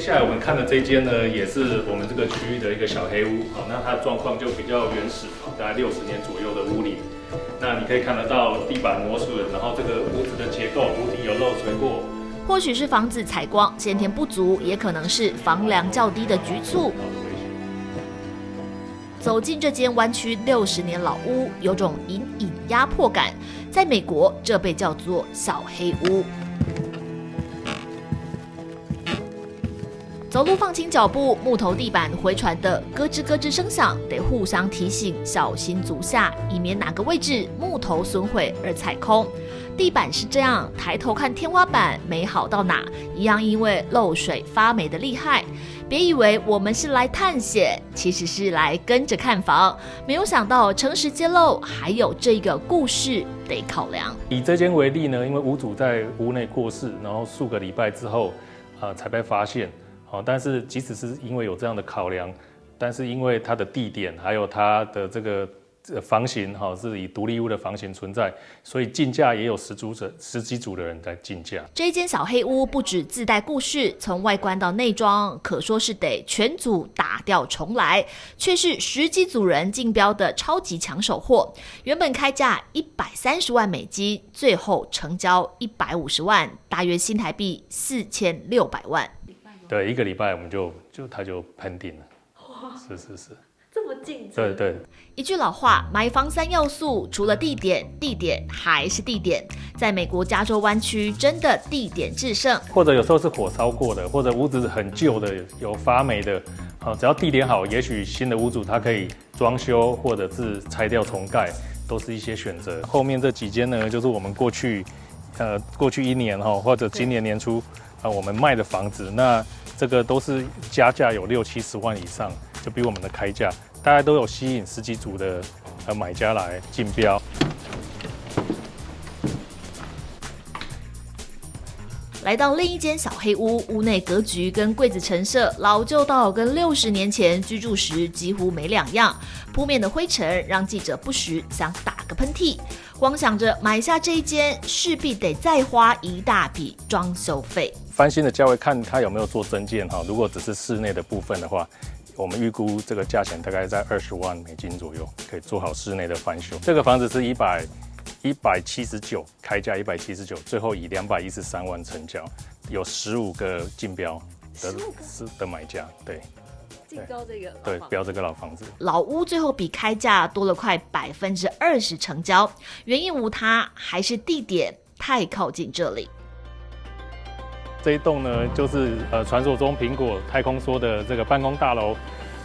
下来我们看的这间呢，也是我们这个区域的一个小黑屋。好，那它的状况就比较原始，大概60年左右的屋龄。那你可以看得到地板磨损，然后这个屋子的结构，屋顶有漏水过。或许是房子采光先天不足，也可能是房梁较低的局促。走进这间湾区60年老屋，有种隐隐压迫感。在美国，这被叫做小黑屋。走路放轻脚步，木头地板回传的咯吱咯吱声响，得互相提醒，小心足下，以免哪个位置木头损毁而踩空。地板是这样，抬头看天花板没好到哪，一样因为漏水发霉的厉害。别以为我们是来探险，其实是来跟着看房。没有想到诚实揭露，还有这个故事得考量。以这间为例呢，因为屋主在屋内过世，然后数个礼拜之后，才被发现。但是即使是因为有这样的考量，但是因为它的地点还有它的这个房型是以独立屋的房型存在，所以竞价也有十几组的人在竞价。这间小黑屋不只自带故事，从外观到内装，可说是得全组打掉重来，却是10几组人竞标的超级抢手货。原本开价130万美金，最后成交150万，大约新台币4600万。对，1个礼拜我们它就喷顶了。是。这么近？对。一句老话，买房3要素，除了地点，地点还是地点。在美国加州湾区，真的地点制胜。或者有时候是火烧过的，或者屋子很旧的，有发霉的，只要地点好，也许新的屋主他可以装修，或者是拆掉重盖，都是一些选择。后面这几间呢，就是我们过去1年或者今年年初我们卖的房子，那这个都是加价有60、70万以上，就比我们的开价，大概都有吸引10几组的买家来竞标。来到另一间小黑屋，屋内格局跟柜子陈设老旧到跟60年前居住时几乎没两样，扑面的灰尘让记者不时想打个喷嚏。光想着买下这一间，势必得再花一大笔装修费。翻新的价位看它有没有做增建如果只是室内的部分的话，我们预估这个价钱大概在20万美金左右，可以做好室内的翻修。这个房子是179，开价179，最后以213万成交，有15个竞标的买家，对。竞标这个对，标这个老房子，老屋最后比开价多了快20%成交，原因无他，还是地点太靠近这里。这一栋呢，就是传说中苹果太空梭的这个办公大楼。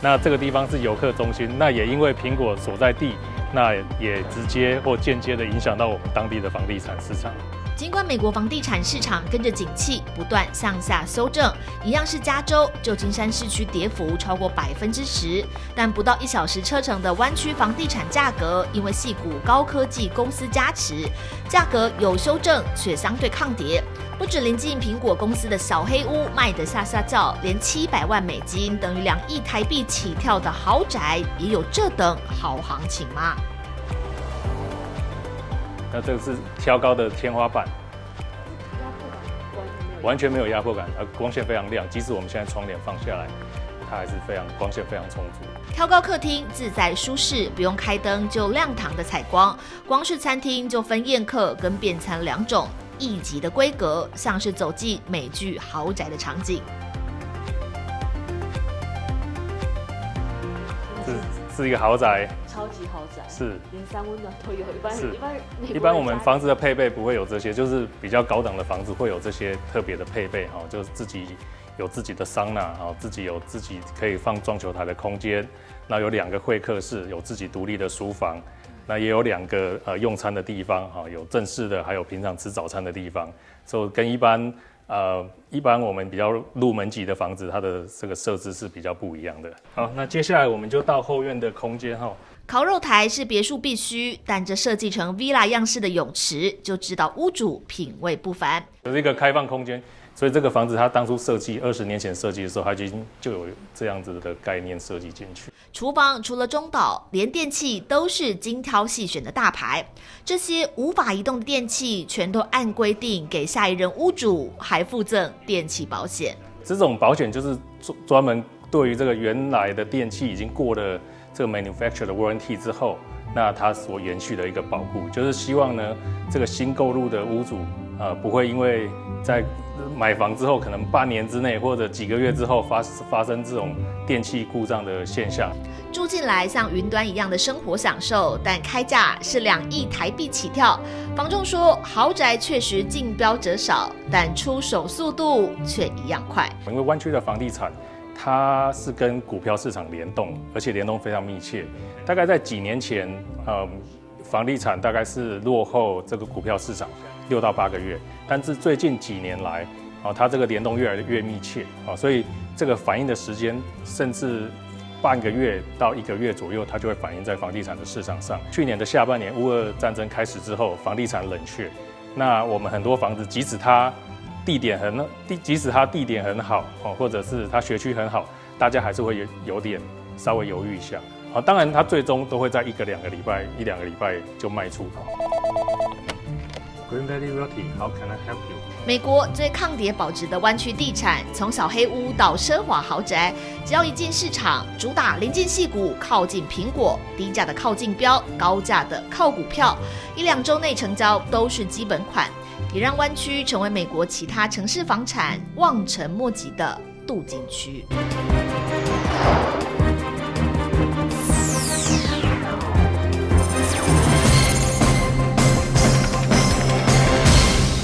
那这个地方是游客中心，那也因为苹果所在地，那也直接或间接的影响到我们当地的房地产市场。尽管美国房地产市场跟着景气不断向下修正，一样是加州旧金山市区跌幅超过10%，但不到1小时车程的湾区房地产价格，因为矽谷高科技公司加持，价格有修正却相对抗跌。不止临近苹果公司的小黑屋卖得下叫，连700万美金等于2亿台币起跳的豪宅，也有这等好行情吗？那这个是挑高的天花板，完全没有压迫感，光线非常亮，即使我们现在窗帘放下来，它还是光线非常充足。挑高客厅自在舒适，不用开灯就亮堂的采光。光是餐厅就分宴客跟便餐2种，1级的规格，像是走进美剧豪宅的场景。是一个豪宅，超级豪宅，是连3温暖都有。一般我们房子的配备不会有这些，就是比较高档的房子会有这些特别的配备就是自己有自己的桑拿自己有自己可以放撞球台的空间，那有2个会客室，有自己独立的书房，那也有2个用餐的地方有正式的，还有平常吃早餐的地方，所以跟一般我们比较入门级的房子，它的这个设置是比较不一样的。好，那接下来我们就到后院的空间烤肉台是别墅必须，但这设计成 villa 样式的泳池，就知道屋主品味不凡。这是一个开放空间，所以这个房子它当初设计20年前设计的时候，它就有这样子的概念设计进去。厨房除了中岛，连电器都是精挑细选的大牌。这些无法移动的电器，全都按规定给下一任屋主，还附赠电器保险。这种保险就是专门对于这个原来的电器已经过了这个 manufacturer 的 warranty 之后，那它所延续的一个保护，就是希望呢这个新购入的屋主不会因为在买房之后可能半年之内或者几个月之后发生这种电器故障的现象。住进来像云端一样的生活享受，但开价是2亿台币起跳。房仲说，豪宅确实竞标者少，但出手速度却一样快。因为湾区的房地产，它是跟股票市场联动，而且联动非常密切。大概在几年前，房地产大概是落后这个股票市场6到8个月，但是最近几年来，它这个联动越来越密切，所以这个反应的时间甚至半个月到1个月左右，它就会反映在房地产的市场上。去年的下半年，乌俄战争开始之后，房地产冷却，那我们很多房子，即使它地点很好，或者是它学区很好，大家还是会有点稍微犹豫一下。当然，它最终都会在1两个礼拜就卖出。Green Valley Realty, how can I help you? 美国最抗跌保值的湾区地产，从小黑屋到奢华豪宅，只要一进市场，主打临近矽谷，靠近苹果，低价的靠近标，高价的靠股票，1、2周内成交都是基本款，也让湾区成为美国其他城市房产望尘莫及的镀金区。